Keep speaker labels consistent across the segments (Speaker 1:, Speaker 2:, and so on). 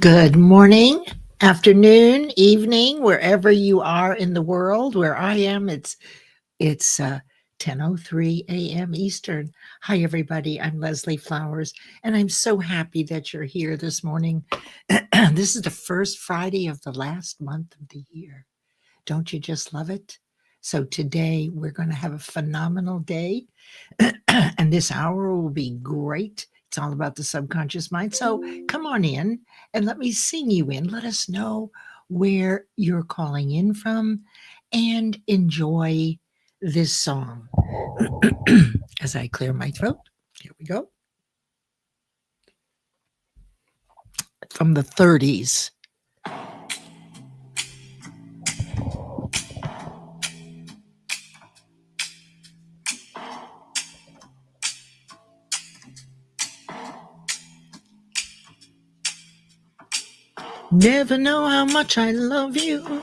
Speaker 1: Good morning, afternoon, evening, wherever you are in the world. Where I am, it's 10:03 a.m. Eastern. Hi, everybody. I'm Leslie Flowers, and I'm so happy that you're here this morning. This is the first Friday of the last month of the year. Don't you just love it? So today we're going to have a phenomenal day, and this hour will be great. It's all about the subconscious mind. So come on in and let me sing you in. Let us know where you're calling in from and enjoy this song as I clear my throat. Here we go. From the 30s. Never know how much I love you.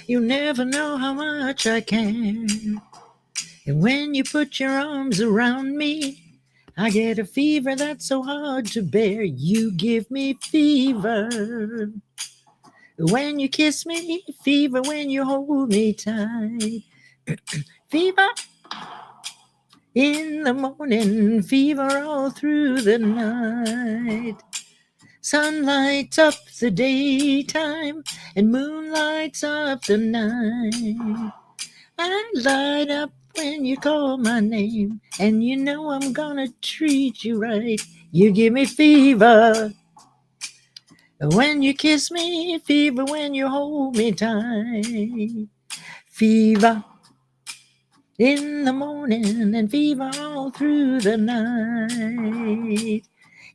Speaker 1: You never know how much I care. And when you put your arms around me, I get a fever that's so hard to bear. You give me fever when you kiss me, fever when you hold me tight. Fever in the morning, fever all through the night. Sun lights up the daytime and moon lights up the night. I light up when you call my name, and you know I'm gonna treat you right. You give me fever when you kiss me, fever when you hold me tight. Fever in the morning and fever all through the night.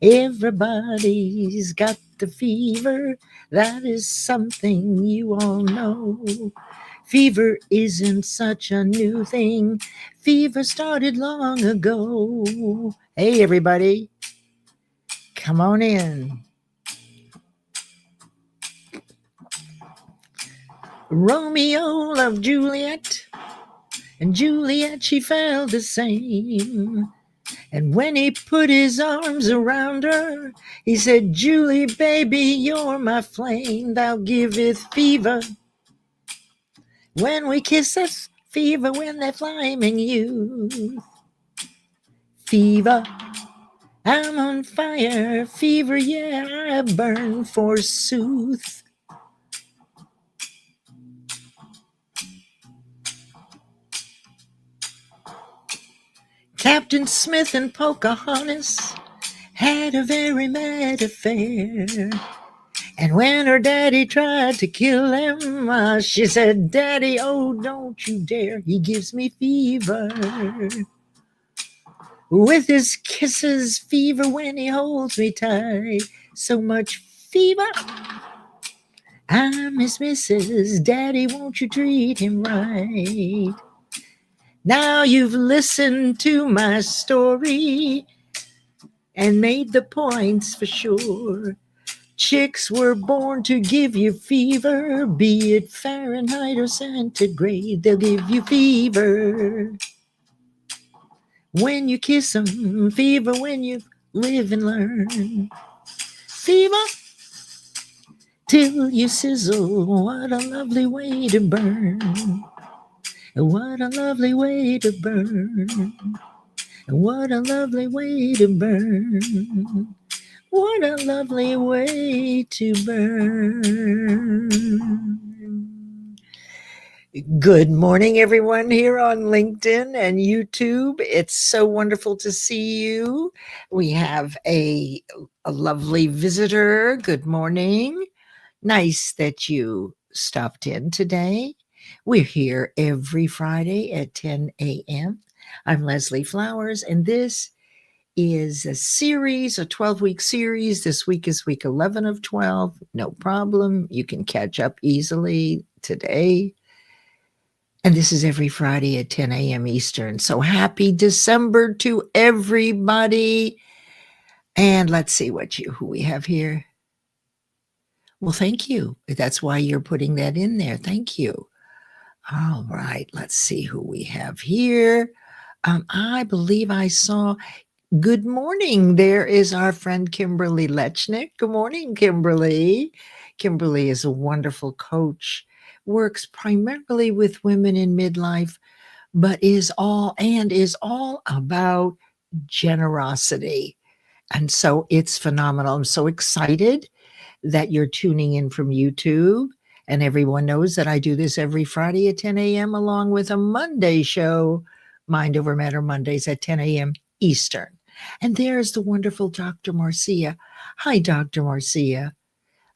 Speaker 1: Everybody's got the fever, that is something you all know. Fever isn't such a new thing. Fever started long ago. Hey, everybody, come on in. Romeo loved Juliet, and Juliet, she felt the same. And when he put his arms around her, he said, Julie, baby, you're my flame. Thou giveth fever when we kiss us, fever when they're flaming youth. Fever, I'm on fire. Fever, yeah, I burn forsooth. Captain Smith and Pocahontas had a very mad affair. And when her daddy tried to kill him, she said, Daddy, oh, don't you dare. He gives me fever. With his kisses, fever when he holds me tight. So much fever. I miss Mrs. Daddy, won't you treat him right? Now you've listened to my story and made the points for sure. Chicks were born to give you fever, be it Fahrenheit or centigrade, they'll give you fever. When you kiss them, fever when you live and learn. Fever till you sizzle, what a lovely way to burn. What a lovely way to burn. What a lovely way to burn. What a lovely way to burn. Good morning, everyone here on LinkedIn and YouTube. It's so wonderful to see you. We have a lovely visitor. Good morning. Nice that you stopped in today. We're here every Friday at 10 a.m. I'm Leslie Flowers, and this is a series, a 12-week series. This week is week 11 of 12. No problem. You can catch up easily today. And this is every Friday at 10 a.m. Eastern. So happy December to everybody. And let's see who we have here. Well, thank you. That's why you're putting that in there. Thank you. All right. Let's see who we have here. I believe I saw Good morning. There is our friend Kimberly Lechnick. Good morning, Kimberly. Kimberly is a wonderful coach, works primarily with women in midlife, but is all about generosity. And so it's phenomenal. I'm so excited that you're tuning in from YouTube. And everyone knows that I do this every Friday at 10 a.m. along with a Monday show, Mind Over Matter Mondays at 10 a.m. Eastern. And there's the wonderful Dr. Marcia. Hi, Dr. Marcia.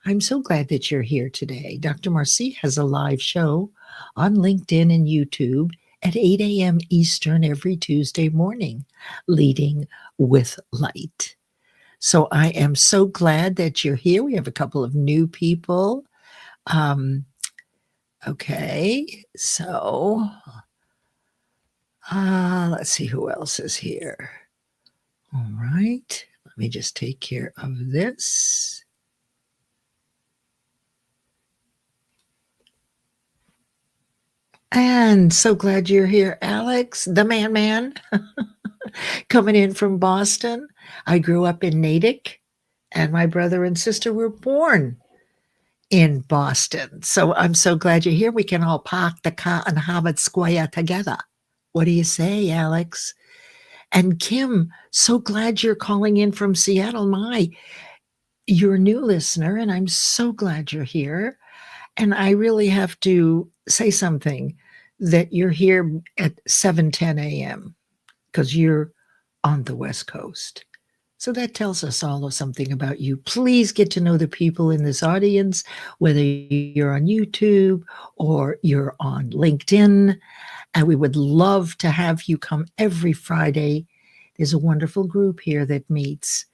Speaker 1: I'm so glad that you're here today. Dr. Marcia has a live show on LinkedIn and YouTube at 8 a.m. Eastern every Tuesday morning, Leading with Light. So I am so glad that you're here. We have a couple of new people. Okay, so let's see who else is here. All right, let me just take care of this. And so glad you're here, Alex, the man, coming in from Boston. I grew up in Natick, and my brother and sister were born in Boston. So I'm so glad you're here. We can all park the car and Harvard Square together. What do you say, Alex? And Kim, so glad you're calling in from Seattle. You're a new listener, and I'm so glad you're here. And I really have to say something that you're here at 7:10 a.m. because you're on the West Coast. So that tells us all of something about you. Please get to know the people in this audience, whether you're on YouTube or you're on LinkedIn. And we would love to have you come every Friday. There's a wonderful group here that meets.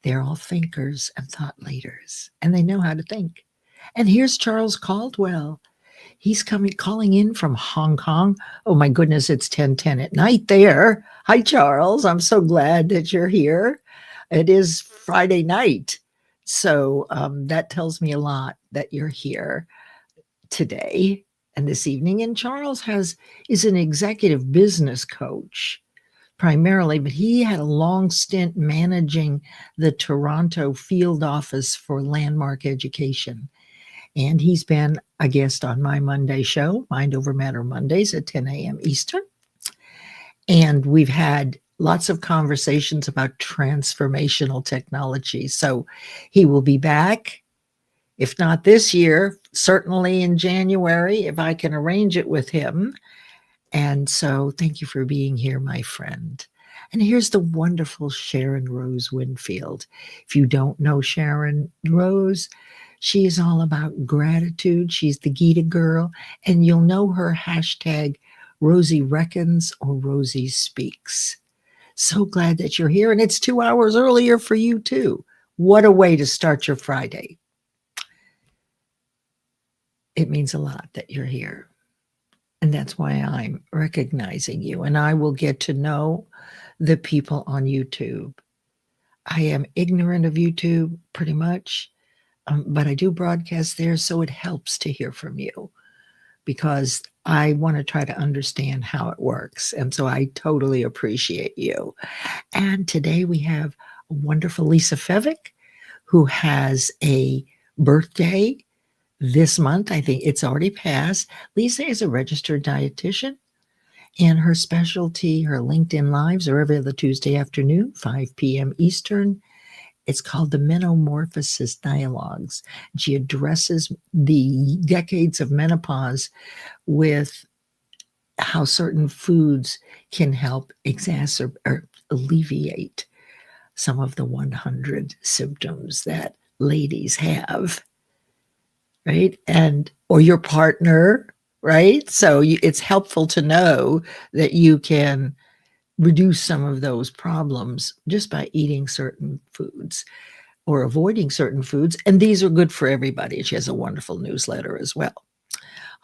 Speaker 1: They're all thinkers and thought leaders, and they know how to think. And here's Charles Caldwell. He's calling in from Hong Kong. Oh my goodness, it's 10:10 at night there. Hi, Charles. I'm so glad that you're here. It is Friday night. So that tells me a lot that you're here today and this evening. And Charles is an executive business coach primarily, but he had a long stint managing the Toronto field office for Landmark Education. And he's been a guest on my Monday show, Mind Over Matter Mondays at 10 a.m. Eastern. And we've had lots of conversations about transformational technology. So he will be back, if not this year, certainly in January, if I can arrange it with him. And so thank you for being here, my friend. And here's the wonderful Sharon Rose Winfield. If you don't know Sharon Rose, she is all about gratitude. She's the Gita girl, and you'll know her hashtag Rosie Reckons or Rosie Speaks. So glad that you're here, and it's 2 hours earlier for you too. What a way to start your Friday. It means a lot that you're here. And that's why I'm recognizing you. And I will get to know the people on YouTube. I am ignorant of YouTube pretty much, but I do broadcast there, so it helps to hear from you because I want to try to understand how it works. And so I totally appreciate you. And today we have a wonderful Lisa Fevick, who has a birthday this month. I think it's already passed. Lisa is a registered dietitian, and her specialty, her LinkedIn Lives are every other Tuesday afternoon, 5 p.m. Eastern. It's called the Metamorphosis Dialogues. She addresses the decades of menopause with how certain foods can help exacerbate or alleviate some of the 100 symptoms that ladies have. Right? Or your partner, right? So it's helpful to know that you can reduce some of those problems just by eating certain foods or avoiding certain foods. And these are good for everybody. She has a wonderful newsletter as well.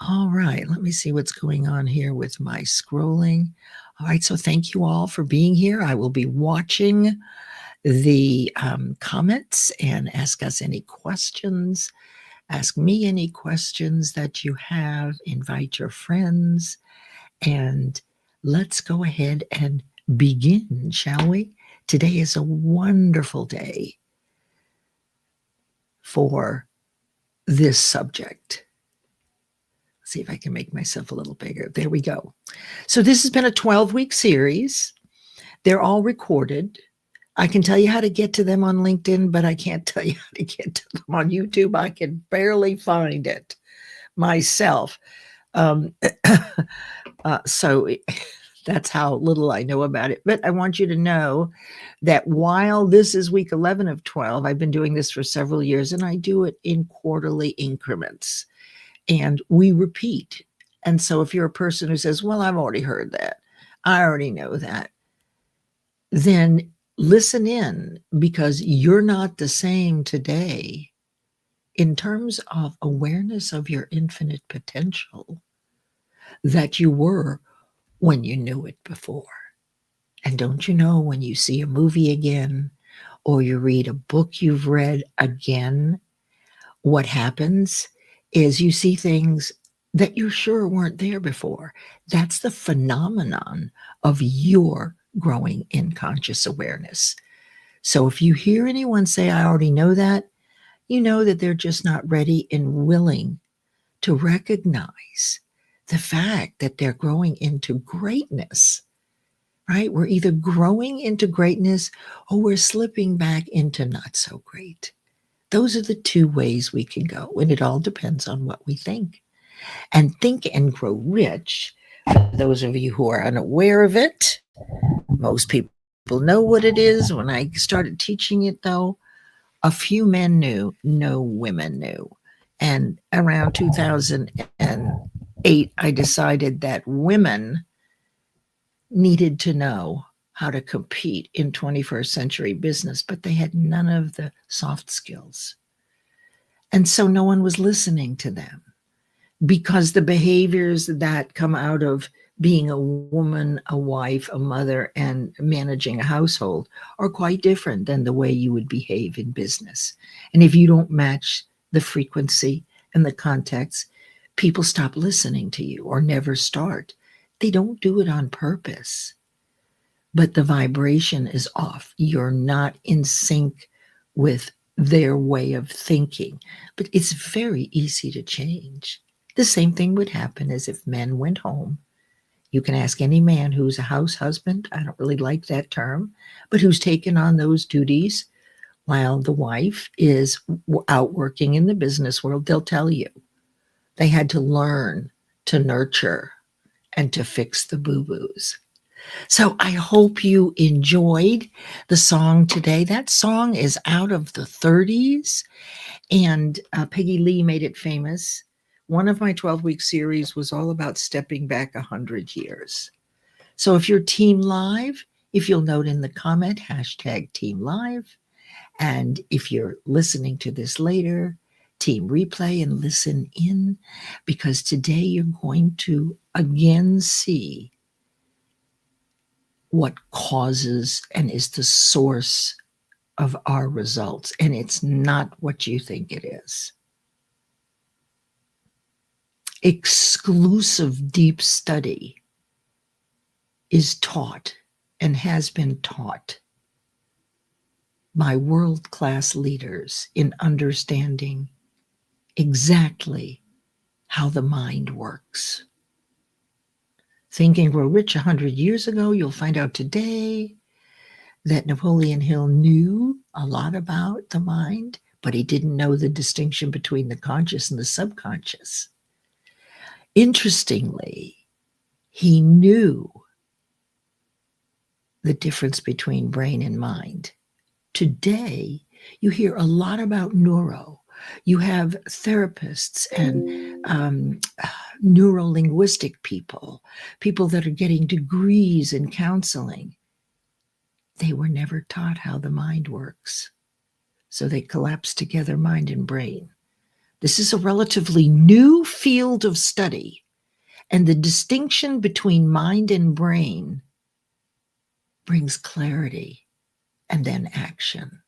Speaker 1: All right, let me see what's going on here with my scrolling. All right, so thank you all for being here. I will be watching the comments and ask us any questions. Ask me any questions that you have, invite your friends, and let's go ahead and begin, shall we? Today is a wonderful day for this subject. Let's see if I can make myself a little bigger. There we go. So this has been a 12-week series. They're all recorded. I can tell you how to get to them on LinkedIn, but I can't tell you how to get to them on YouTube. I can barely find it myself. So that's how little I know about it. But I want you to know that while this is week 11 of 12, I've been doing this for several years, and I do it in quarterly increments. And we repeat. And so if you're a person who says, well, I've already heard that, I already know that, then listen in, because you're not the same today in terms of awareness of your infinite potential that you were when you knew it before. And don't you know, when you see a movie again, or you read a book you've read again, what happens is you see things that you're sure weren't there before. That's the phenomenon of your growing in conscious awareness. So if you hear anyone say, I already know that, you know that they're just not ready and willing to recognize the fact that they're growing into greatness, right? We're either growing into greatness or we're slipping back into not so great. Those are the two ways we can go, and it all depends on what we think. And Think and Grow Rich, for those of you who are unaware of it, most people know what it is. When I started teaching it, though, a few men knew, no women knew. And around 2008, I decided that women needed to know how to compete in 21st century business, but they had none of the soft skills. And so no one was listening to them, because the behaviors that come out of being a woman, a wife, a mother, and managing a household are quite different than the way you would behave in business. And if you don't match the frequency and the context, people stop listening to you or never start. They don't do it on purpose, but the vibration is off. You're not in sync with their way of thinking. But it's very easy to change. The same thing would happen as if men went home. You can ask any man who's a house husband, I don't really like that term, but who's taken on those duties while the wife is out working in the business world. They'll tell you they had to learn to nurture and to fix the boo-boos. So I hope you enjoyed the song today. That song is out of the 30s, and Peggy Lee made it famous. One of my 12-week series was all about stepping back 100 years. So if you're Team Live, if you'll note in the comment, hashtag Team Live. And if you're listening to this later, Team Replay, and listen in, because today you're going to again see what causes and is the source of our results. And it's not what you think it is. Exclusive deep study is taught and has been taught by world-class leaders in understanding exactly how the mind works. Think and Grow Rich 100 years ago, you'll find out today that Napoleon Hill knew a lot about the mind, but he didn't know the distinction between the conscious and the subconscious. Interestingly, he knew the difference between brain and mind. Today, you hear a lot about neuro. You have therapists and neuro-linguistic people that are getting degrees in counseling. They were never taught how the mind works. So they collapse together, mind and brain. This is a relatively new field of study, and the distinction between mind and brain brings clarity and then action.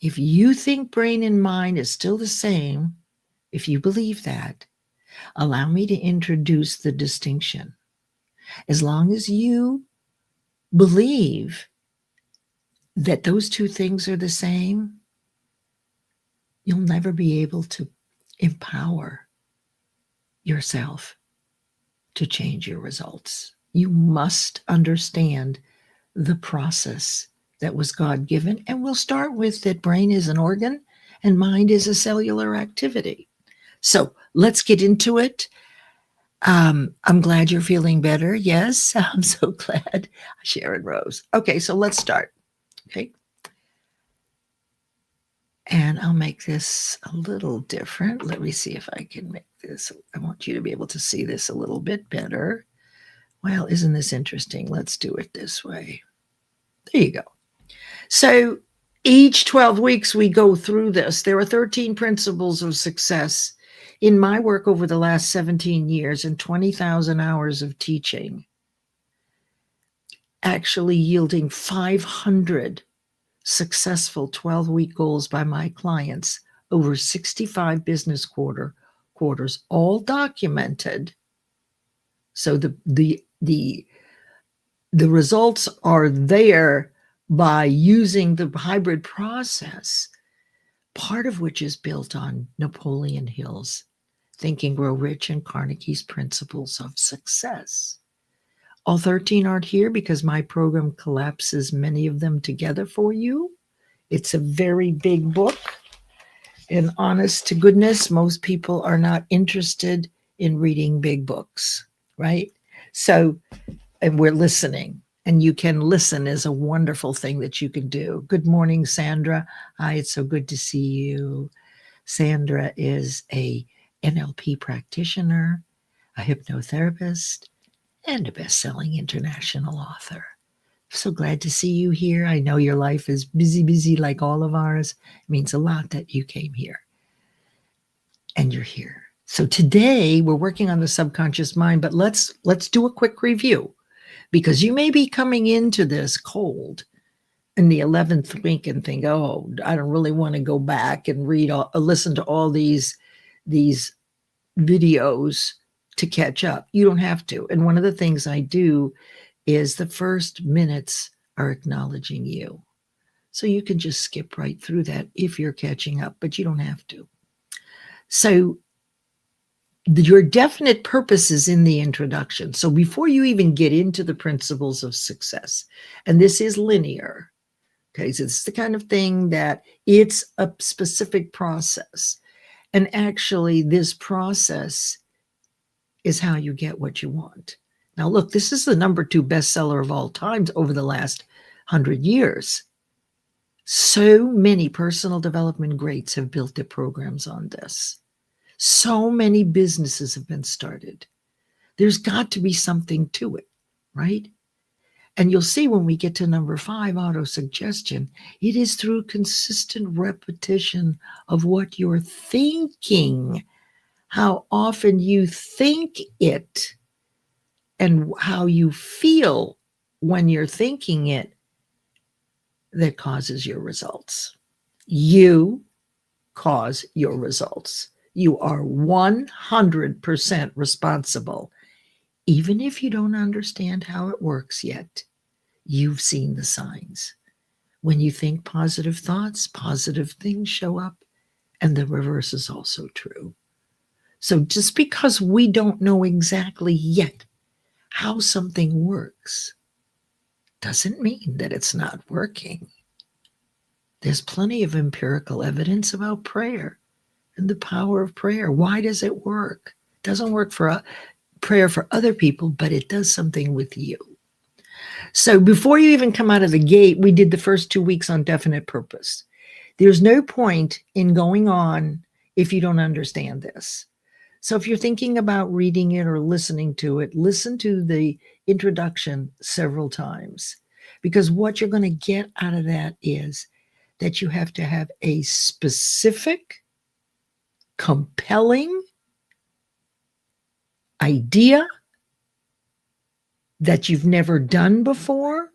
Speaker 1: If you think brain and mind is still the same, if you believe that, allow me to introduce the distinction. As long as you believe that those two things are the same, you'll never be able to empower yourself to change your results. You must understand the process that was God-given. And we'll start with that brain is an organ and mind is a cellular activity. So let's get into it. I'm glad you're feeling better. Yes, I'm so glad. Sharon Rose. Okay, so let's start. Okay. And I'll make this a little different. Let me see if I can make this. I want you to be able to see this a little bit better. Well, isn't this interesting? Let's do it this way. There you go. So each 12 weeks we go through this. There are 13 principles of success in my work over the last 17 years and 20,000 hours of teaching, actually yielding 500 successful 12-week goals by my clients over 65 business quarters, all documented. So the results are there by using the hybrid process, part of which is built on Napoleon Hill's Think and Grow Rich and Carnegie's principles of success. All 13 aren't here because my program collapses many of them together for you. It's a very big book. And honest to goodness, most people are not interested in reading big books, right? So, and we're listening. And you can listen is a wonderful thing that you can do. Good morning, Sandra. Hi, it's so good to see you. Sandra is a NLP practitioner, a hypnotherapist, and a best-selling international author. So glad to see you here. I know your life is busy like all of ours. It means a lot that you came here and you're here. So today we're working on the subconscious mind, but let's do a quick review because you may be coming into this cold in the 11th week and think, oh, I don't really want to go back and listen to all these videos to catch up. You don't have to. And one of the things I do is the first minutes are acknowledging you. So you can just skip right through that if you're catching up, but you don't have to. So your definite purpose is in the introduction. So before you even get into the principles of success, and this is linear, okay, so it's the kind of thing that it's a specific process. And actually this process is how you get what you want. Now, look, this is the #2 bestseller of all time over the last 100 years. So many personal development greats have built their programs on this. So many businesses have been started. There's got to be something to it, right? And you'll see when we get to #5, autosuggestion, it is through consistent repetition of what you're thinking, how often you think it, and how you feel when you're thinking it that causes your results. You cause your results. You are 100% responsible. Even if you don't understand how it works yet, you've seen the signs. When you think positive thoughts, positive things show up, and the reverse is also true. So just because we don't know exactly yet how something works doesn't mean that it's not working. There's plenty of empirical evidence about prayer and the power of prayer. Why does it work? It doesn't work for prayer for other people, but it does something with you. So before you even come out of the gate, we did the first 2 weeks on definite purpose. There's no point in going on if you don't understand this. So if you're thinking about reading it or listening to it, listen to the introduction several times, because what you're going to get out of that is that you have to have a specific, compelling idea that you've never done before,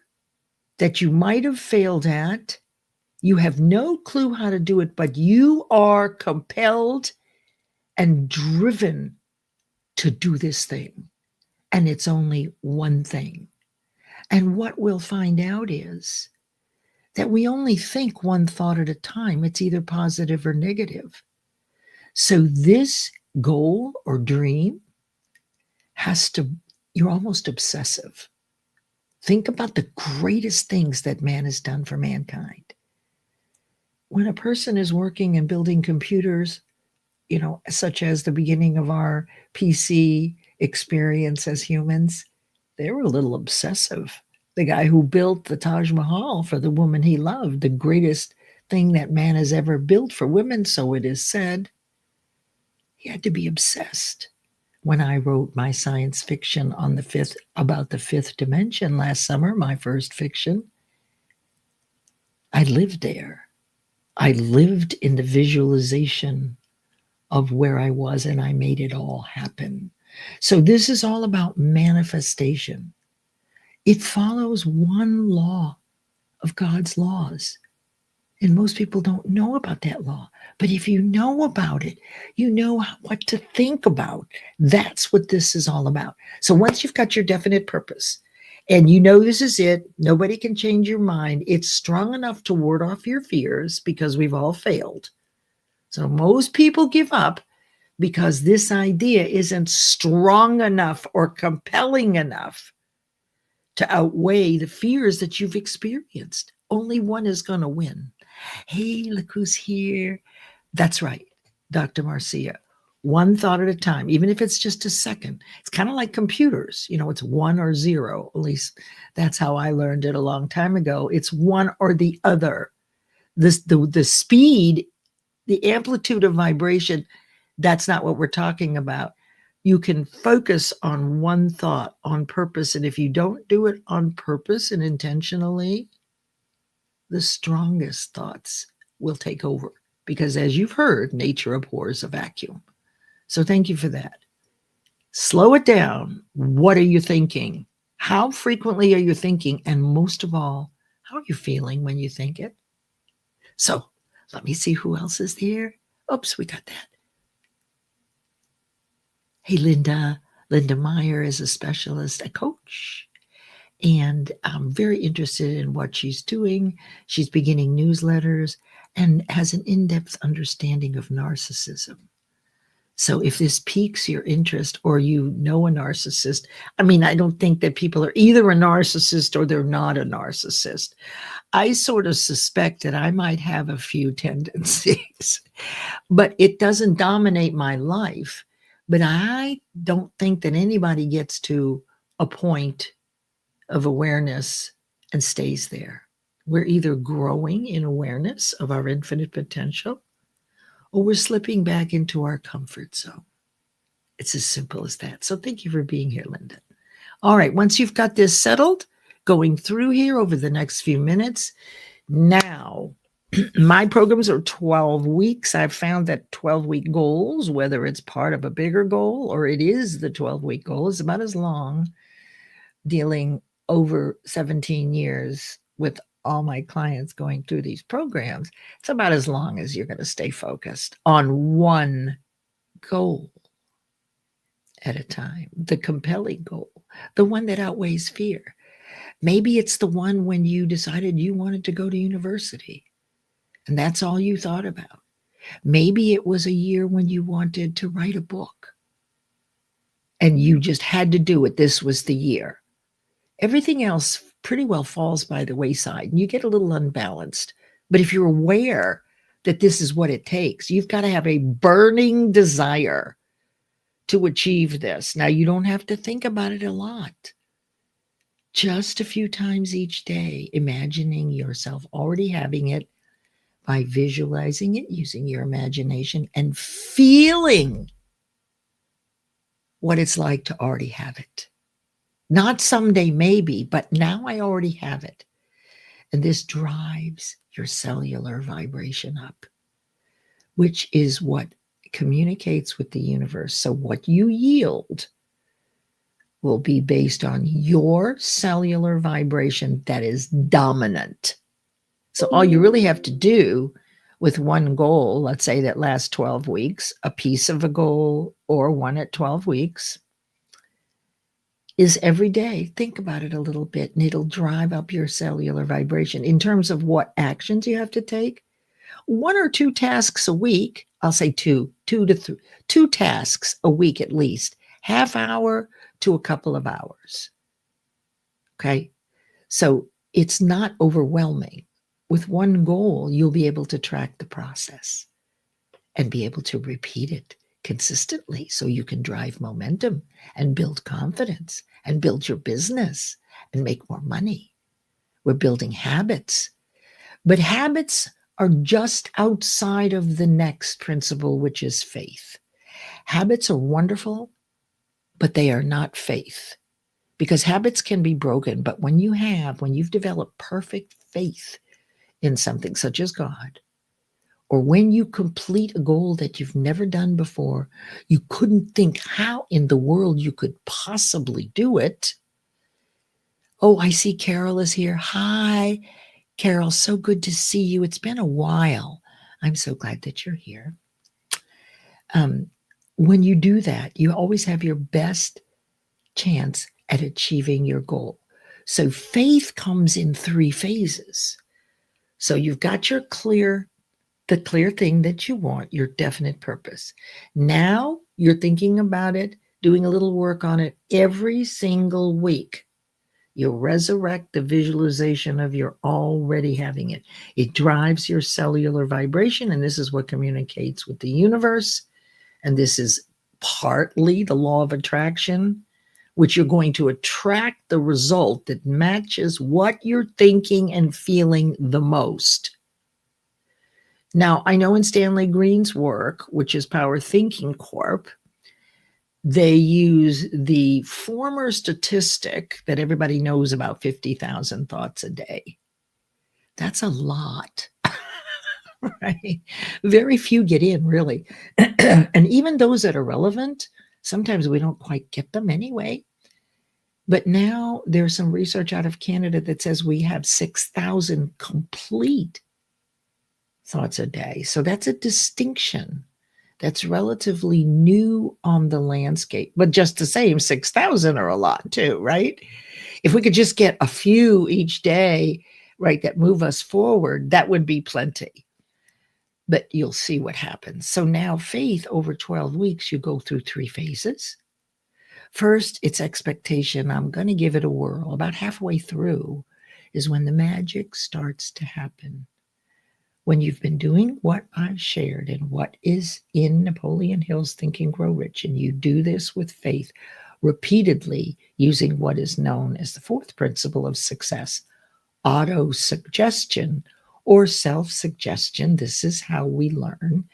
Speaker 1: that you might have failed at. You have no clue how to do it, but you are compelled and driven to do this thing. And it's only one thing. And what we'll find out is that we only think one thought at a time. It's either positive or negative. So this goal or dream you're almost obsessive. Think about the greatest things that man has done for mankind. When a person is working and building computers, such as the beginning of our PC experience as humans, they were a little obsessive. The guy who built the Taj Mahal for the woman he loved, the greatest thing that man has ever built for women, so it is said, he had to be obsessed. When I wrote my science fiction about the fifth dimension last summer, my first fiction, I lived there. I lived in the visualization of where I was, and I made it all happen. So this is all about manifestation. It follows one law of God's laws. And most people don't know about that law. But if you know about it, you know what to think about. That's what this is all about. So once you've got your definite purpose and you know this is it, nobody can change your mind. It's strong enough to ward off your fears because we've all failed. So most people give up because this idea isn't strong enough or compelling enough to outweigh the fears that you've experienced. Only one is going to win. Hey, look who's here. That's right, Dr. Marcia. One thought at a time, even if it's just a second. It's kind of like computers. It's 1 or 0. At least that's how I learned it a long time ago. It's one or the other. The speed, the amplitude of vibration, that's not what we're talking about. You can focus on one thought on purpose. And if you don't do it on purpose and intentionally, the strongest thoughts will take over. Because as you've heard, nature abhors a vacuum. So thank you for that. Slow it down. What are you thinking? How frequently are you thinking? And most of all, how are you feeling when you think it? So let me see who else is here. Oops, we got that. Hey, Linda. Linda Meyer is a specialist, a coach, and I'm very interested in what she's doing. She's beginning newsletters and has an in-depth understanding of narcissism. So if this piques your interest or you know a narcissist, I don't think that people are either a narcissist or they're not a narcissist. I sort of suspect that I might have a few tendencies, but it doesn't dominate my life. But I don't think that anybody gets to a point of awareness and stays there. We're either growing in awareness of our infinite potential or we're slipping back into our comfort zone. It's as simple as that. So thank you for being here, Linda. All right, once you've got this settled, going through here over the next few minutes, now my programs are 12 weeks. I've found that 12-week goals, whether it's part of a bigger goal or it is the 12-week goal, is about as long, dealing over 17 years with all my clients going through these programs. It's about as long as you're going to stay focused on one goal at a time, the compelling goal, the one that outweighs fear. Maybe it's the one when you decided you wanted to go to university and that's all you thought about. Maybe it was a year when you wanted to write a book and you just had to do it. This was the year. Everything else pretty well falls by the wayside and you get a little unbalanced. But if you're aware that this is what it takes, you've got to have a burning desire to achieve this. Now, you don't have to think about it a lot. Just a few times each day, imagining yourself already having it by visualizing it, using your imagination, and feeling what it's like to already have it. Not someday, maybe, but now I already have it. And this drives your cellular vibration up, which is what communicates with the universe. So what you yield will be based on your cellular vibration that is dominant. So all you really have to do with one goal, let's say that lasts 12 weeks, a piece of a goal or one at 12 weeks, is every day. Think about it a little bit, and it'll drive up your cellular vibration in terms of what actions you have to take. 1 or 2 tasks a week. I'll say two to 3, 2 tasks a week at least, half hour to a couple of hours. Okay. So it's not overwhelming. With one goal, you'll be able to track the process and be able to repeat it consistently so you can drive momentum and build confidence and build your business and make more money. We're building habits, but habits are just outside of the next principle, which is faith. Habits are wonderful, but they are not faith, because habits can be broken. But when you've developed perfect faith in something such as God, or when you complete a goal that you've never done before, you couldn't think how in the world you could possibly do it. Oh, I see Carol is here. Hi, Carol, so good to see you. It's been a while. I'm so glad that you're here. When you do that, you always have your best chance at achieving your goal. So faith comes in 3 phases. So you've got the clear thing that you want, your definite purpose. Now you're thinking about it, doing a little work on it every single week. You'll resurrect the visualization of your already having it. It drives your cellular vibration, and this is what communicates with the universe. And this is partly the law of attraction, which you're going to attract the result that matches what you're thinking and feeling the most. Now, I know in Stanley Green's work, which is Power Thinking Corp, they use the former statistic that everybody knows about, 50,000 thoughts a day. That's a lot, right? Very few get in, really. And even those that are relevant, sometimes we don't quite get them anyway. But now there's some research out of Canada that says we have 6,000 complete thoughts a day. So that's a distinction that's relatively new on the landscape. But just the same, 6,000 are a lot too, right? If we could just get a few each day, right, that move us forward, that would be plenty. But you'll see what happens. So now faith, over 12 weeks, you go through 3 phases. First, it's expectation. I'm going to give it a whirl. About halfway through is when the magic starts to happen. When you've been doing what I've shared and what is in Napoleon Hill's Think and Grow Rich, and you do this with faith repeatedly using what is known as the 4th principle of success, auto-suggestion or self-suggestion. This is how we learn.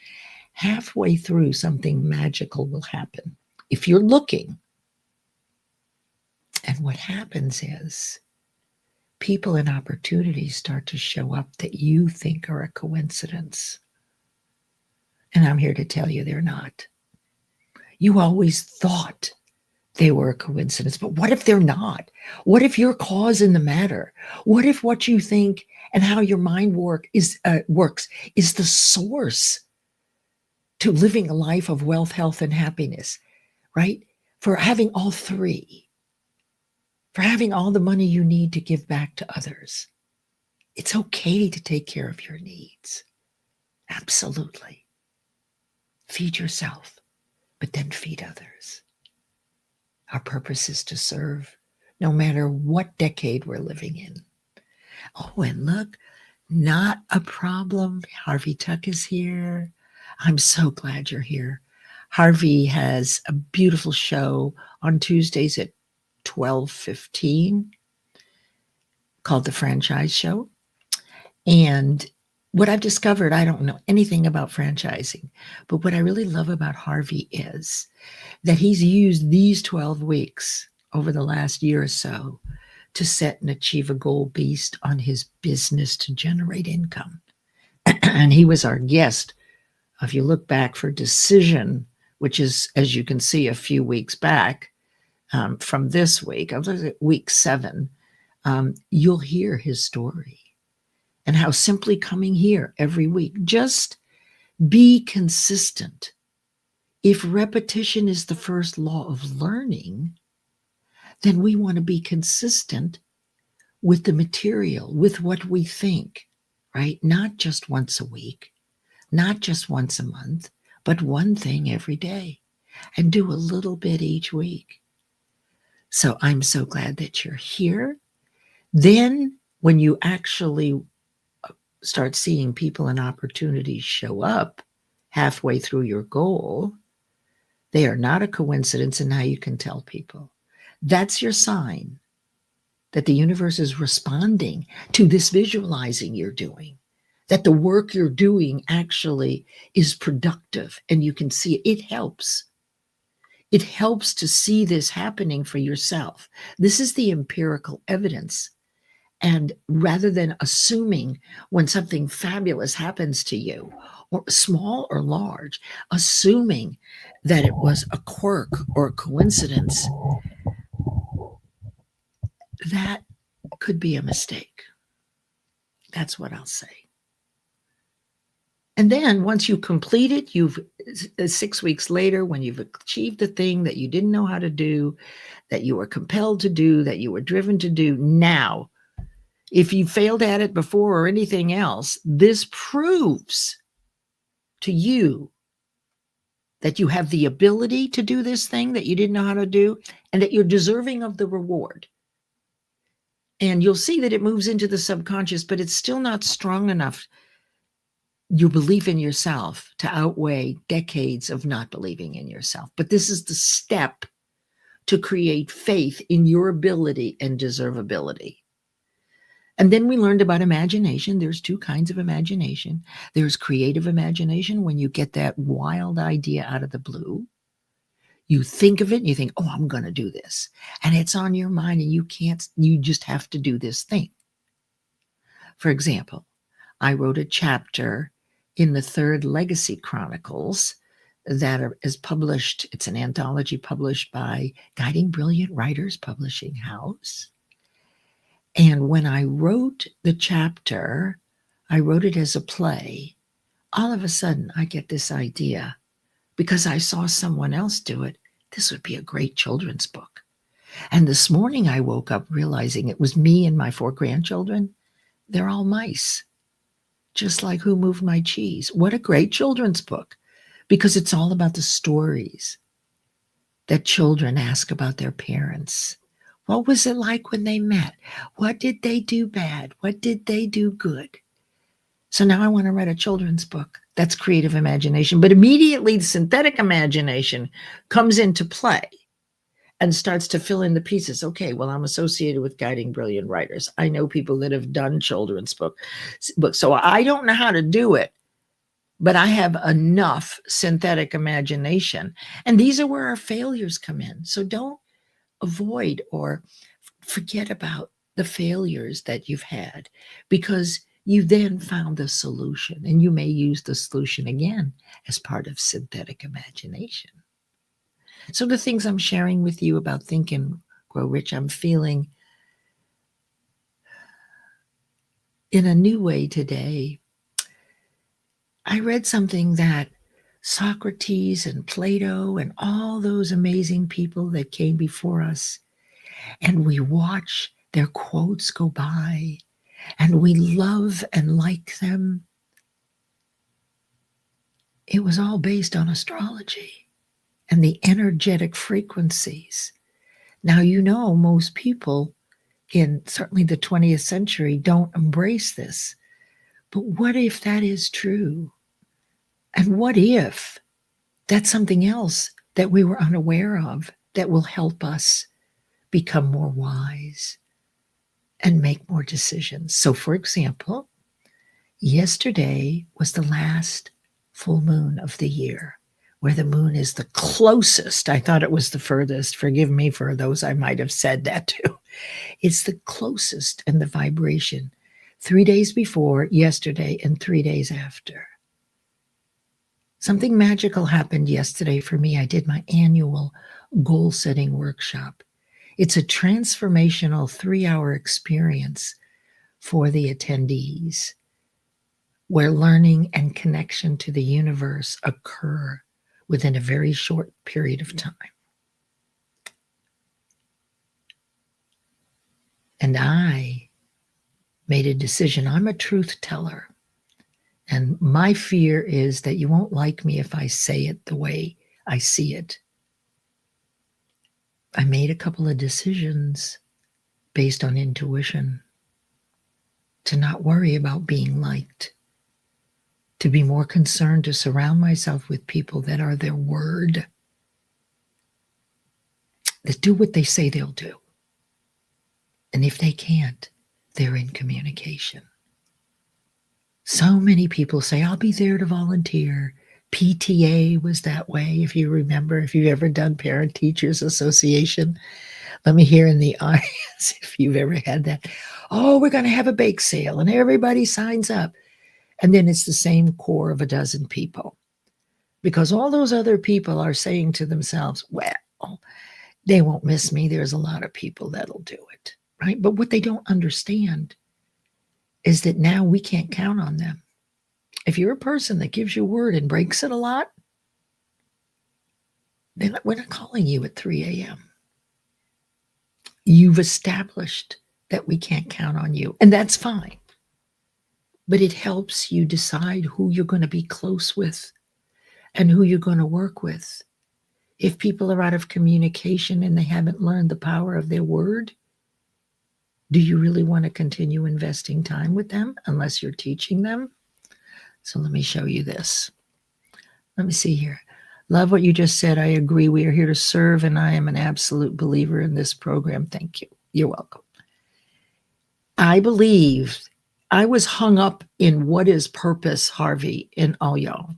Speaker 1: Halfway through, something magical will happen. If you're looking, and what happens is people and opportunities start to show up that you think are a coincidence. And I'm here to tell you they're not. You always thought they were a coincidence, but what if they're not? What if your cause in the matter? What if what you think and how your mind works is the source to living a life of wealth, health, and happiness, right? For having all 3. For having all the money you need to give back to others. It's okay to take care of your needs. Absolutely. Feed yourself, but then feed others. Our purpose is to serve, no matter what decade we're living in. Oh, and look, not a problem. Harvey Tuck is here. I'm so glad you're here. Harvey has a beautiful show on Tuesdays at 12:15 called The Franchise Show. And what I've discovered, I don't know anything about franchising, but what I really love about Harvey is that he's used these 12 weeks over the last year or so to set and achieve a goal based on his business to generate income. And he was our guest, if you look back, for Decision, which is, as you can see, a few weeks back. From this week, I was at week 7, you'll hear his story and how simply coming here every week, just be consistent. If repetition is the first law of learning, then we want to be consistent with the material, with what we think, right? Not just once a week, not just once a month, but one thing every day, and do a little bit each week. So I'm so glad that you're here. Then when you actually start seeing people and opportunities show up halfway through your goal, they are not a coincidence, and now you can tell people. That's your sign that the universe is responding to this visualizing you're doing, that the work you're doing actually is productive, and you can see it. It helps. It helps to see this happening for yourself. This is the empirical evidence. And rather than assuming when something fabulous happens to you, or small or large, assuming that it was a quirk or a coincidence, that could be a mistake. That's what I'll say. And then once you complete it, 6 weeks later, when you've achieved the thing that you didn't know how to do, that you were compelled to do, that you were driven to do, now, if you failed at it before or anything else, this proves to you that you have the ability to do this thing that you didn't know how to do, and that you're deserving of the reward. And you'll see that it moves into the subconscious, but it's still not strong enough, your belief in yourself, to outweigh decades of not believing in yourself. But this is the step to create faith in your ability and deservability. And then we learned about imagination. There's two kinds of imagination. There's creative imagination, when you get that wild idea out of the blue. You think of it and you think, oh, I'm going to do this. And it's on your mind, and you just have to do this thing. For example, I wrote a chapter in the third Legacy Chronicles that is published. It's an anthology published by Guiding Brilliant Writers Publishing House. And when I wrote the chapter, I wrote it as a play. All of a sudden, I get this idea, because I saw someone else do it. This would be a great children's book. And this morning I woke up realizing it was me and my 4 grandchildren. They're all mice, just like Who Moved My Cheese. What a great children's book, because it's all about the stories that children ask about their parents. What was it like when they met? What did they do bad? What did they do good? So now I want to write a children's book. That's creative imagination. But immediately the synthetic imagination comes into play and starts to fill in the pieces. Okay, well, I'm associated with Guiding Brilliant Writers. I know people that have done children's books. So I don't know how to do it, but I have enough synthetic imagination. And these are where our failures come in. So don't avoid or forget about the failures that you've had, because you then found the solution, and you may use the solution again as part of synthetic imagination. So the things I'm sharing with you about Think and Grow Rich, I'm feeling in a new way today. I read something that Socrates and Plato and all those amazing people that came before us, and we watch their quotes go by, and we love and like them. It was all based on astrology and the energetic frequencies. Now, you know, most people in certainly the 20th century don't embrace this. But what if that is true? And what if that's something else that we were unaware of that will help us become more wise and make more decisions? So, for example, yesterday was the last full moon of the year, where the moon is the closest. I thought it was the furthest. Forgive me for those I might have said that to. It's the closest in the vibration. 3 days before, yesterday, and 3 days after. Something magical happened yesterday for me. I did my annual goal-setting workshop. It's a transformational 3-hour experience for the attendees, where learning and connection to the universe occur within a very short period of time. And I made a decision. I'm a truth teller. And my fear is that you won't like me if I say it the way I see it. I made a couple of decisions based on intuition to not worry about being liked, to be more concerned to surround myself with people that are their word, that do what they say they'll do. And if they can't, they're in communication. So many people say, I'll be there to volunteer. PTA was that way, if you remember, if you've ever done Parent Teachers Association. Let me hear in the audience if you've ever had that. Oh, we're going to have a bake sale and everybody signs up. And then it's the same core of a dozen people. Because all those other people are saying to themselves, well, they won't miss me. There's a lot of people that'll do it, right? But what they don't understand is that now we can't count on them. If you're a person that gives your word and breaks it a lot, then we're not calling you at 3 a.m. You've established that we can't count on you, and that's fine. But it helps you decide who you're going to be close with and who you're going to work with. If people are out of communication and they haven't learned the power of their word, do you really want to continue investing time with them unless you're teaching them? So let me show you this. Let me see here. Love what you just said. I agree. We are here to serve, and I am an absolute believer in this program. Thank you. You're welcome. I believe I was hung up in what is purpose, Harvey, in 𝐓𝐡𝐢𝐧𝐤.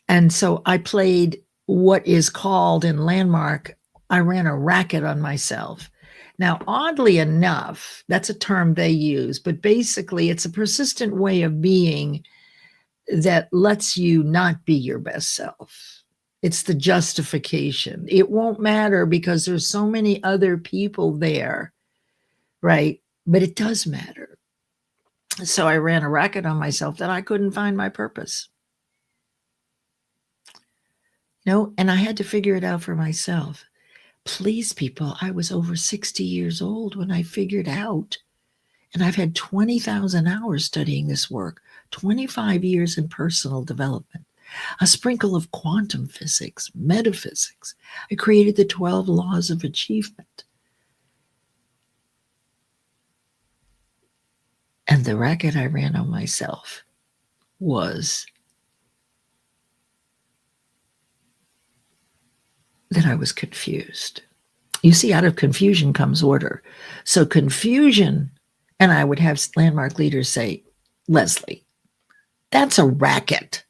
Speaker 1: And so I played what is called in Landmark, I ran a racket on myself. Now, oddly enough, that's a term they use, but basically it's a persistent way of being that lets you not be your best self. It's the justification. It won't matter because there's so many other people there, right? But it does matter. So I ran a racket on myself that I couldn't find my purpose. And I had to figure it out for myself. Please, people, I was over 60 years old when I figured out, and I've had 20,000 hours studying this work, 25 years in personal development, a sprinkle of quantum physics, metaphysics. I created the 12 laws of achievement. And the racket I ran on myself was that I was confused. You see, out of confusion comes order. So confusion, and I would have Landmark leaders say, Leslie, that's a racket.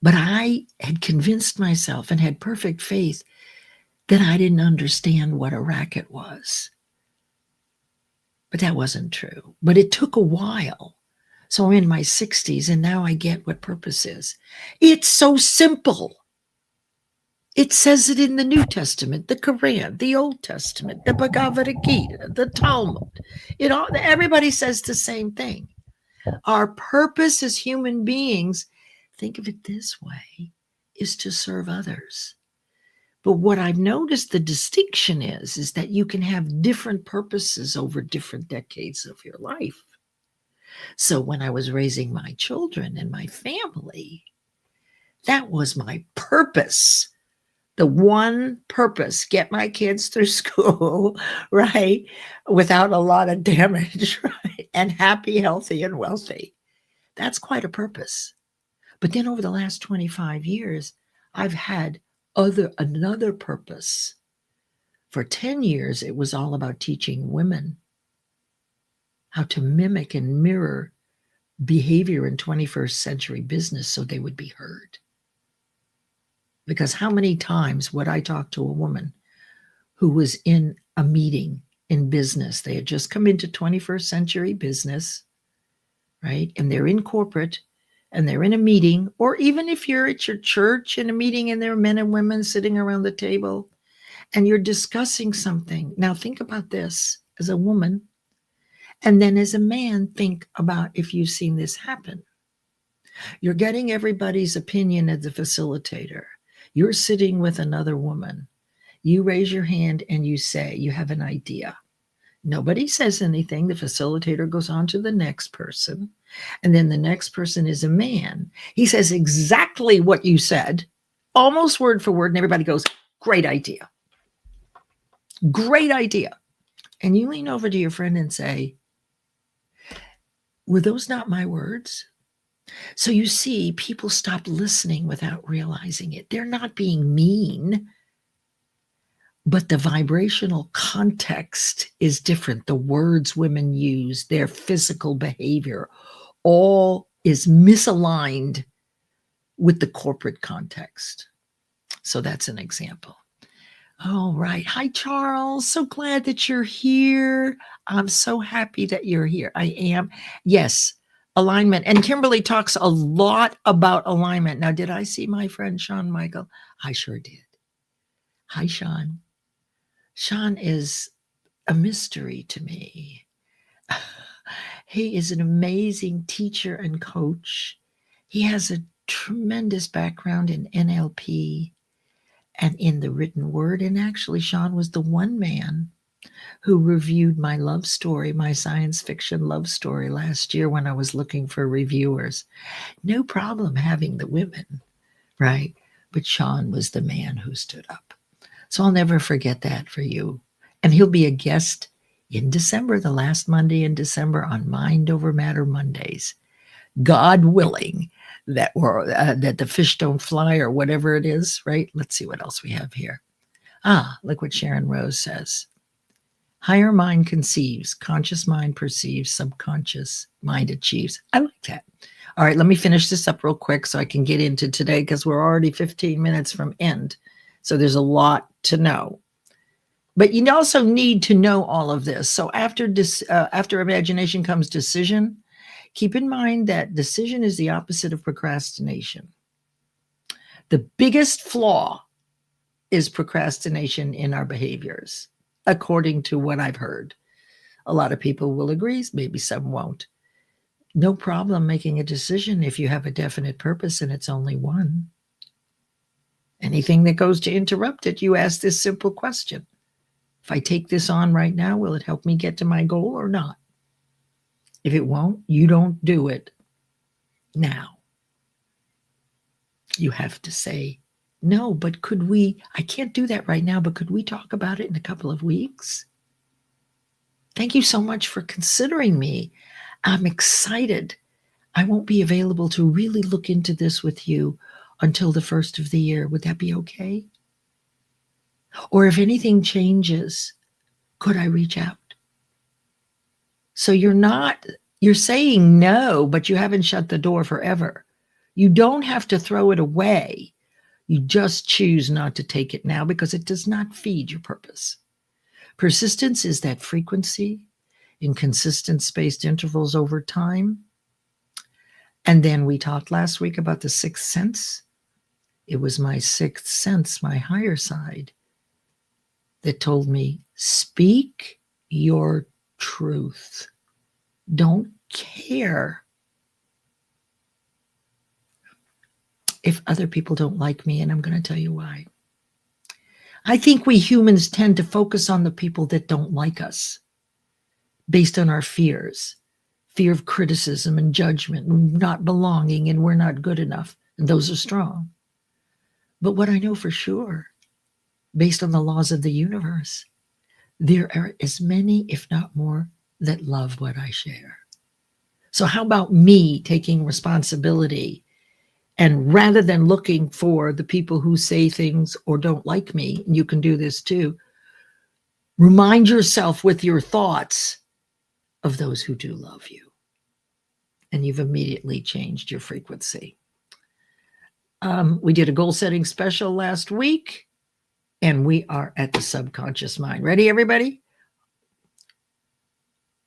Speaker 1: But I had convinced myself and had perfect faith that I didn't understand what a racket was. But that wasn't true. But it took a while. So I'm in my 60s, and now I get what purpose is. It's so simple. It says it in the New Testament, the Quran, the Old Testament, the Bhagavad Gita, the Talmud. Everybody says the same thing. Our purpose as human beings, think of it this way, is to serve others. But what I've noticed the distinction is that you can have different purposes over different decades of your life. So when I was raising my children and my family, that was my purpose. The one purpose, get my kids through school, right? Without a lot of damage, right? And happy, healthy, and wealthy. That's quite a purpose. But then over the last 25 years, I've had another purpose. For 10 years, it was all about teaching women how to mimic and mirror behavior in 21st century business so they would be heard. Because how many times would I talk to a woman who was in a meeting in business? They had just come into 21st century business, right? And they're in corporate and they're in a meeting, or even if you're at your church in a meeting and there are men and women sitting around the table and you're discussing something. Now think about this as a woman. And then as a man, think about if you've seen this happen. You're getting everybody's opinion as the facilitator. You're sitting with another woman. You raise your hand and you say, you have an idea. Nobody says anything. The facilitator goes on to the next person. And then the next person is a man. He says exactly what you said, almost word for word. And everybody goes, great idea. Great idea. And you lean over to your friend and say, were those not my words? So you see, people stop listening without realizing it. They're not being mean, but the vibrational context is different. The words women use, their physical behavior, all is misaligned with the corporate context. So that's an example. All right. Hi, Charles. So glad that you're here. I'm so happy that you're here. I am. Yes, alignment. And Kimberly talks a lot about alignment. Now, did I see my friend Sean Michael? I sure did. Hi, Sean. Sean is a mystery to me. He is an amazing teacher and coach. He has a tremendous background in NLP and in the written word. And actually, Sean was the one man who reviewed my love story, my science fiction love story last year when I was looking for reviewers. No problem having the women, right? But Sean was the man who stood up. So I'll never forget that for you. And he'll be a guest in December, the last Monday in December on Mind Over Matter Mondays. God willing that that the fish don't fly or whatever it is, right? Let's see what else we have here. Look what Sharon Rose says. Higher mind conceives, conscious mind perceives, subconscious mind achieves. I like that. All right, let me finish this up real quick so I can get into today because we're already 15 minutes from end. So there's a lot to know. But you also need to know all of this. So after imagination comes decision. Keep in mind that decision is the opposite of procrastination. The biggest flaw is procrastination in our behaviors, according to what I've heard. A lot of people will agree, maybe some won't. No problem making a decision if you have a definite purpose and it's only one. Anything that goes to interrupt it, you ask this simple question. If I take this on right now, will it help me get to my goal or not? If it won't, you don't do it now. You have to say, no, but could we, I can't do that right now, but could we talk about it in a couple of weeks? Thank you so much for considering me. I'm excited. I won't be available to really look into this with you until the first of the year. Would that be okay? Or if anything changes, could I reach out? So you're saying no, but you haven't shut the door forever. You don't have to throw it away. You just choose not to take it now because it does not feed your purpose. Persistence is that frequency in consistent spaced intervals over time. And then we talked last week about the sixth sense. It was my sixth sense, my higher side, that told me, speak your truth. Don't care if other people don't like me, and I'm going to tell you why. I think we humans tend to focus on the people that don't like us based on our fears, fear of criticism and judgment, not belonging, and we're not good enough, and those are strong. But what I know for sure, based on the laws of the universe, there are as many, if not more, that love what I share. So how about me taking responsibility, and rather than looking for the people who say things or don't like me, and you can do this too, remind yourself with your thoughts of those who do love you. And you've immediately changed your frequency. We did a goal setting special last week, and we are at the subconscious mind. Ready, everybody?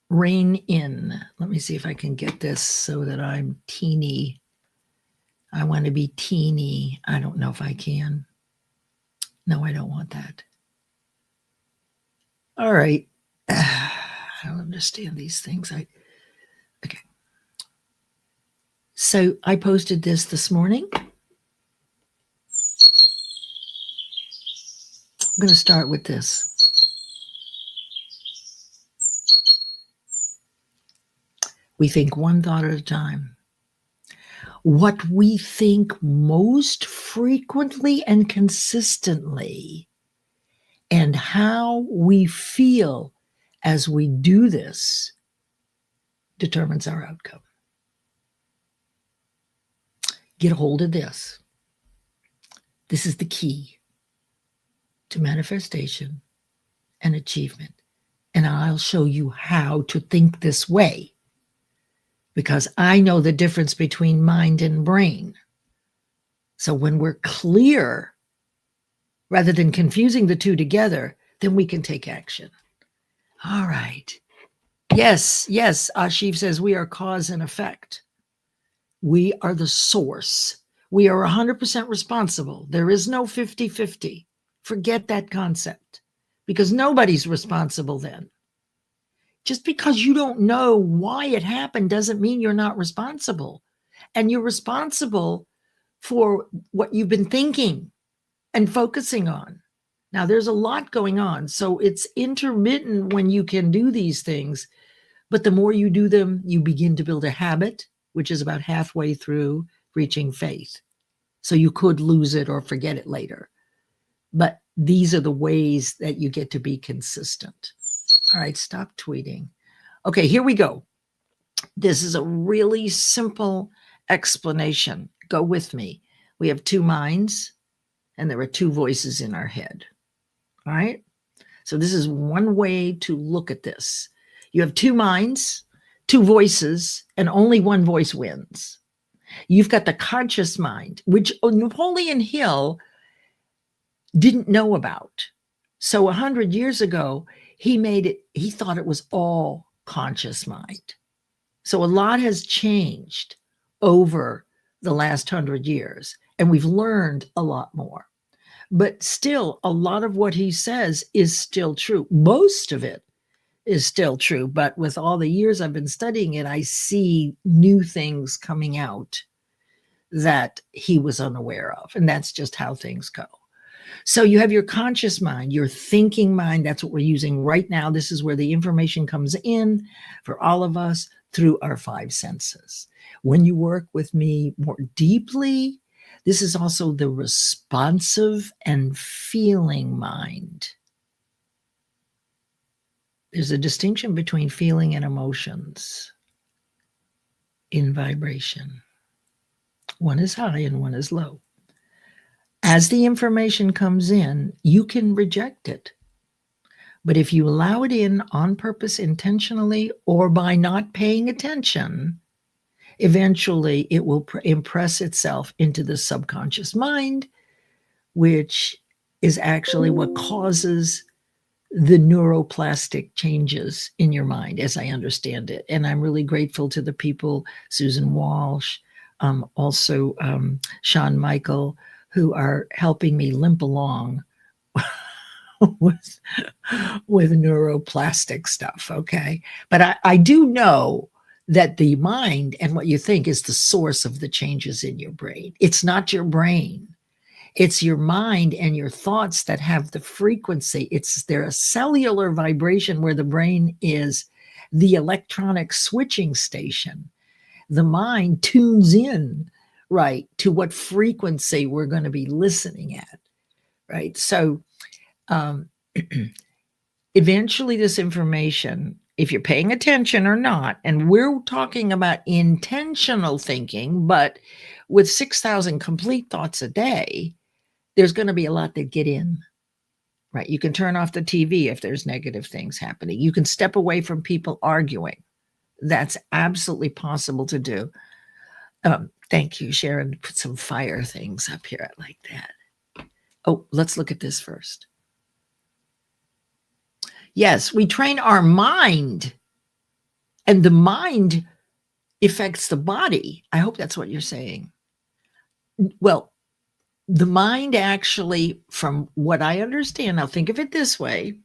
Speaker 1: Rein in. Let me see if I can get this so that I'm teeny. I want to be teeny. I don't know if I can. No, I don't want that. All right. I don't understand these things. Okay. So I posted this morning. I'm going to start with this. We think one thought at a time. What we think most frequently and consistently, and how we feel as we do this, determines our outcome. Get a hold of this. This is the key to manifestation and achievement. And I'll show you how to think this way, because I know the difference between mind and brain. So when we're clear, rather than confusing the two together, then we can take action. All right. Yes, Ashif says we are cause and effect. We are the source. We are 100% responsible. There is no 50-50. Forget that concept, because nobody's responsible then. Just because you don't know why it happened doesn't mean you're not responsible. And you're responsible for what you've been thinking and focusing on. Now, there's a lot going on, so it's intermittent when you can do these things, but the more you do them, you begin to build a habit, which is about halfway through reaching faith. So you could lose it or forget it later. But these are the ways that you get to be consistent. All right, stop tweeting. Okay, here we go. This is a really simple explanation. Go with me. We have two minds, and there are two voices in our head. All right? So this is one way to look at this. You have two minds, two voices, and only one voice wins. You've got the conscious mind, which Napoleon Hill didn't know about. So 100 years ago, he thought it was all conscious mind. So a lot has changed over the last 100 years, and we've learned a lot more. But still, a lot of what he says is still true. Most of it is still true, but with all the years I've been studying it, I see new things coming out that he was unaware of, and that's just how things go. So you have your conscious mind, your thinking mind. That's what we're using right now. This is where the information comes in for all of us through our five senses. When you work with me more deeply, this is also the responsive and feeling mind. There's a distinction between feeling and emotions in vibration. One is high and one is low. As the information comes in, you can reject it. But if you allow it in on purpose, intentionally, or by not paying attention, eventually it will impress itself into the subconscious mind, which is actually what causes the neuroplastic changes in your mind, as I understand it. And I'm really grateful to the people, Susan Walsh, also Sean Michael, who are helping me limp along with neuroplastic stuff, okay? But I do know that the mind and what you think is the source of the changes in your brain. It's not your brain. It's your mind and your thoughts that have the frequency. They're a cellular vibration where the brain is the electronic switching station. The mind tunes in, right, to what frequency we're going to be listening at, right? So eventually this information, if you're paying attention or not, and we're talking about intentional thinking, but with 6,000 complete thoughts a day, there's going to be a lot that get in, right? You can turn off the TV if there's negative things happening. You can step away from people arguing. That's absolutely possible to do. Thank you, Sharon. Put some fire things up here. I like that. Oh, let's look at this first. Yes, we train our mind, and the mind affects the body. I hope that's what you're saying. Well, the mind actually, from what I understand, now think of it this way.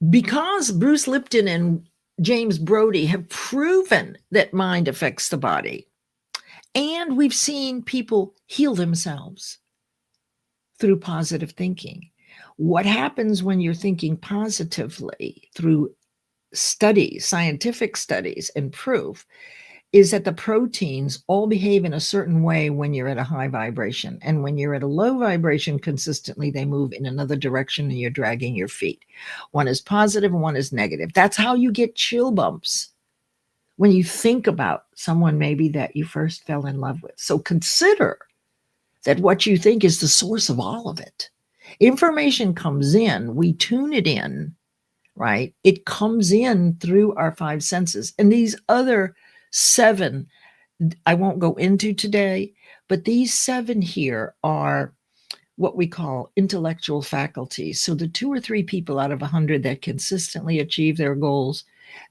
Speaker 1: Because Bruce Lipton and James Brody have proven that mind affects the body, and we've seen people heal themselves through positive thinking. What happens when you're thinking positively through studies, scientific studies, and proof is that the proteins all behave in a certain way when you're at a high vibration. And when you're at a low vibration consistently, they move in another direction and you're dragging your feet. One is positive and one is negative. That's how you get chill bumps when you think about someone maybe that you first fell in love with. So consider that what you think is the source of all of it. Information comes in, we tune it in, right? It comes in through our five senses. And these other 7, I won't go into today, but these 7 here are what we call intellectual faculties. So the 2 or 3 people out of 100 that consistently achieve their goals,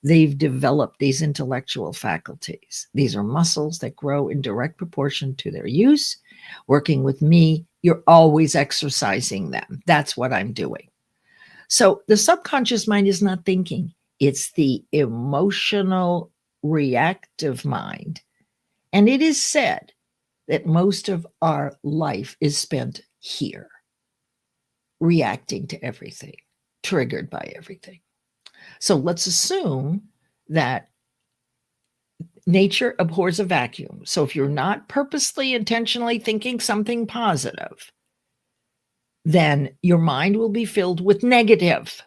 Speaker 1: they've developed these intellectual faculties. These are muscles that grow in direct proportion to their use. Working with me, you're always exercising them. That's what I'm doing. So the subconscious mind is not thinking. It's the emotional, reactive mind. And it is said that most of our life is spent here, reacting to everything, triggered by everything. So let's assume that nature abhors a vacuum. So if you're not purposely, intentionally thinking something positive, then your mind will be filled with negative.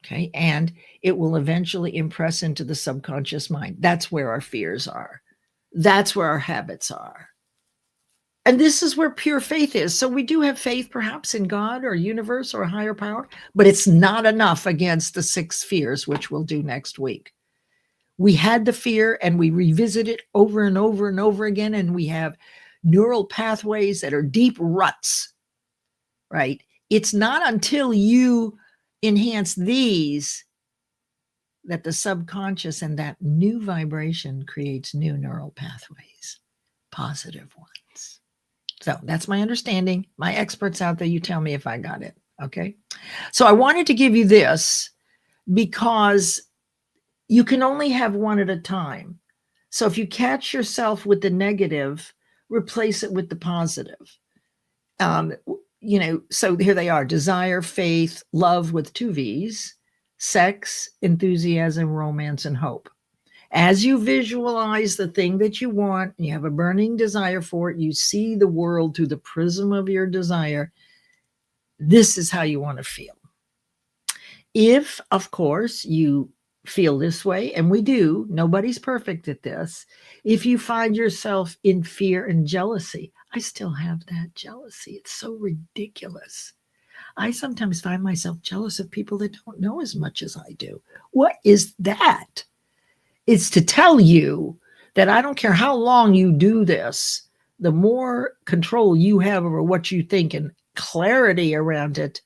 Speaker 1: Okay, and it will eventually impress into the subconscious mind. That's where our fears are. That's where our habits are. And this is where pure faith is. So we do have faith perhaps in God or universe or a higher power, but it's not enough against the 6 fears, which we'll do next week. We had the fear and we revisit it over and over and over again, and we have neural pathways that are deep ruts, right? It's not until you enhance these that the subconscious and that new vibration creates new neural pathways, positive ones. So that's my understanding. My experts out there, you tell me if I got it. Okay. So I wanted to give you this because you can only have one at a time. So if you catch yourself with the negative, replace it with the positive. So here they are: desire, faith, love with 2 V's, sex, enthusiasm, romance, and hope. As you visualize the thing that you want, and you have a burning desire for it, you see the world through the prism of your desire. This is how you want to feel. If, of course, you feel this way, and we do, nobody's perfect at this. If you find yourself in fear and jealousy, I still have that jealousy. It's so ridiculous. I sometimes find myself jealous of people that don't know as much as I do. What is that? It's to tell you that I don't care how long you do this, the more control you have over what you think and clarity around it,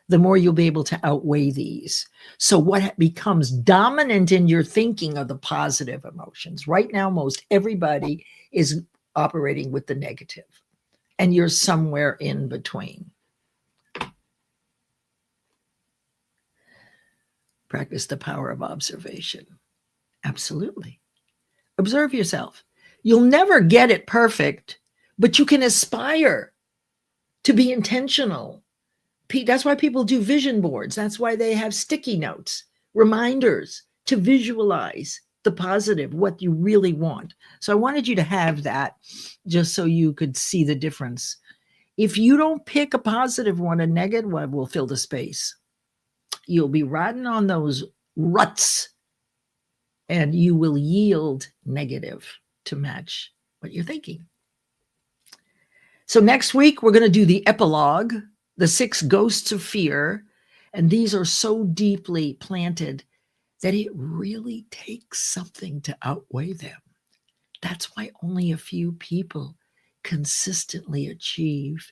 Speaker 1: the more you'll be able to outweigh these. So what becomes dominant in your thinking are the positive emotions. Right now, most everybody is operating with the negative, and you're somewhere in between. Practice the power of observation. Absolutely. Observe yourself. You'll never get it perfect, but you can aspire to be intentional. That's why people do vision boards. That's why they have sticky notes, reminders to visualize the positive, what you really want. So I wanted you to have that just so you could see the difference. If you don't pick a positive one, a negative one will fill the space. You'll be riding on those ruts, and you will yield negative to match what you're thinking. So next week, we're going to do the epilogue, the 6 ghosts of fear. And these are so deeply planted that it really takes something to outweigh them. That's why only a few people consistently achieve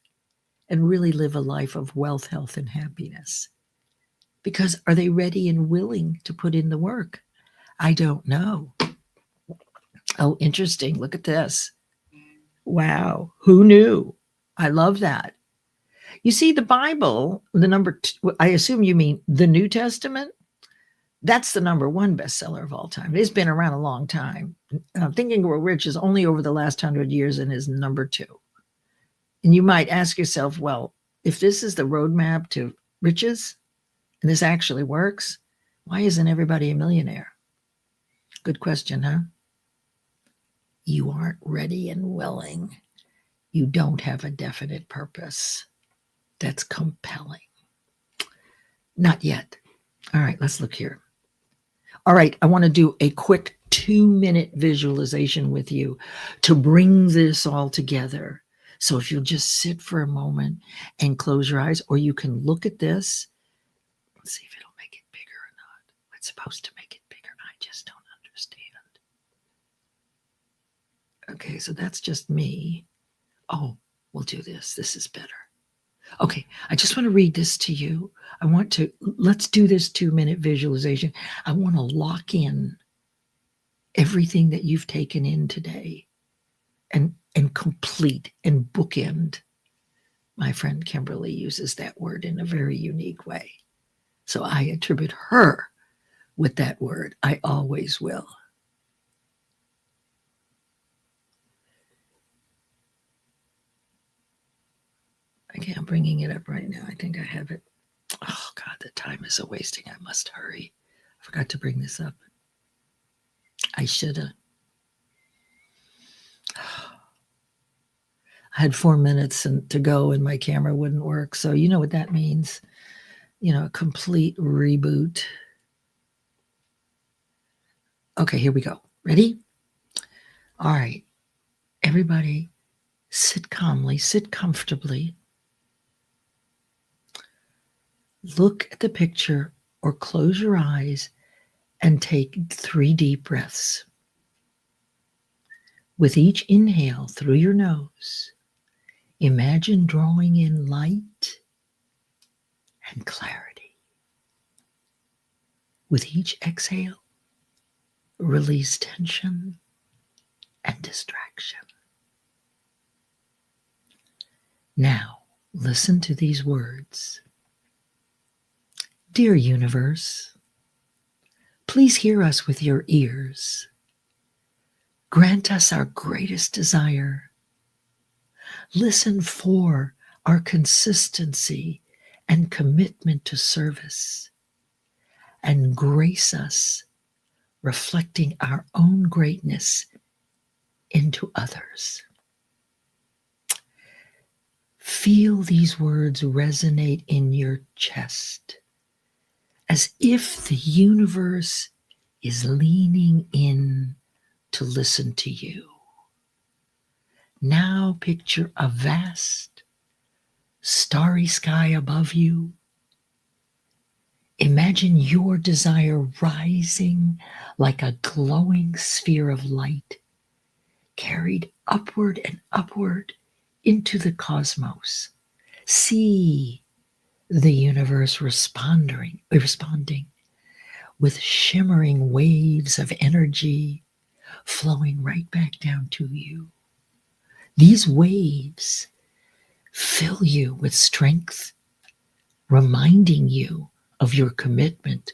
Speaker 1: and really live a life of wealth, health, and happiness. Because are they ready and willing to put in the work? I don't know. Oh, interesting. Look at this. Wow. Who knew? I love that. You see, the Bible, the number, I assume you mean the New Testament. That's the number 1 bestseller of all time. It's been around a long time. Think and Grow Rich is only over the last 100 years and is number 2. And you might ask yourself, well, if this is the roadmap to riches, and this actually works, Why isn't everybody a millionaire? Good question, huh? You aren't ready and willing. You don't have a definite purpose that's compelling. Not yet. All right, let's look here. All right, I want to do a quick 2-minute visualization with you to bring this all together. So if you'll just sit for a moment and close your eyes, or you can look at this. Let's see if it'll make it bigger or not. It's supposed to make it bigger. I just don't understand. Okay, so that's just me. Oh, we'll do this. This is better. Okay, I just want to read this to you. Let's do this 2-minute visualization. I want to lock in everything that you've taken in today and complete and bookend. My friend Kimberly uses that word in a very unique way. So I attribute her with that word. I always will. Okay, I'm bringing it up right now. I think I have it. Oh, God, the time is a-wasting. I must hurry. I forgot to bring this up. I should have. I had 4 minutes to go and my camera wouldn't work. So you know what that means. You know, a complete reboot. Okay, here we go. Ready? All right. Everybody, sit calmly, sit comfortably. Look at the picture or close your eyes and take 3 deep breaths. With each inhale through your nose, imagine drawing in light and clarity. With each exhale, release tension and distraction. Now, listen to these words. Dear universe, please hear us with your ears. Grant us our greatest desire. Listen for our consistency and commitment to service, and grace us reflecting our own greatness into others. Feel these words resonate in your chest, as if the universe is leaning in to listen to you. Now picture a vast, starry sky above you. Imagine your desire rising like a glowing sphere of light, carried upward and upward into the cosmos. See the universe responding with shimmering waves of energy flowing right back down to you. These waves fill you with strength, reminding you of your commitment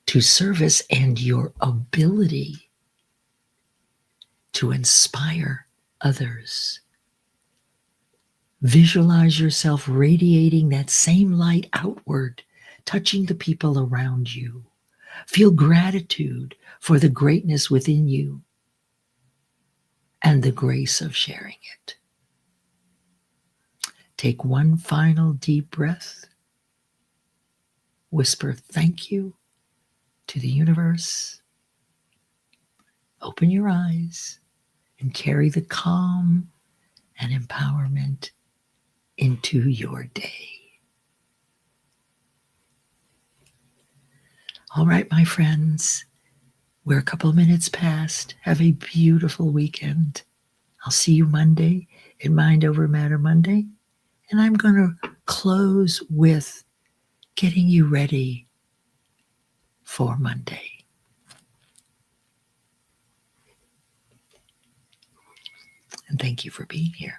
Speaker 1: to service and your ability to inspire others. Visualize yourself radiating that same light outward, touching the people around you. Feel gratitude for the greatness within you and the grace of sharing it. Take one final deep breath. Whisper thank you to the universe. Open your eyes and carry the calm and empowerment into your day. All right, my friends, we're a couple of minutes past. Have a beautiful weekend. I'll see you Monday in Mind Over Matter Monday. And I'm going to close with getting you ready for Monday. And thank you for being here.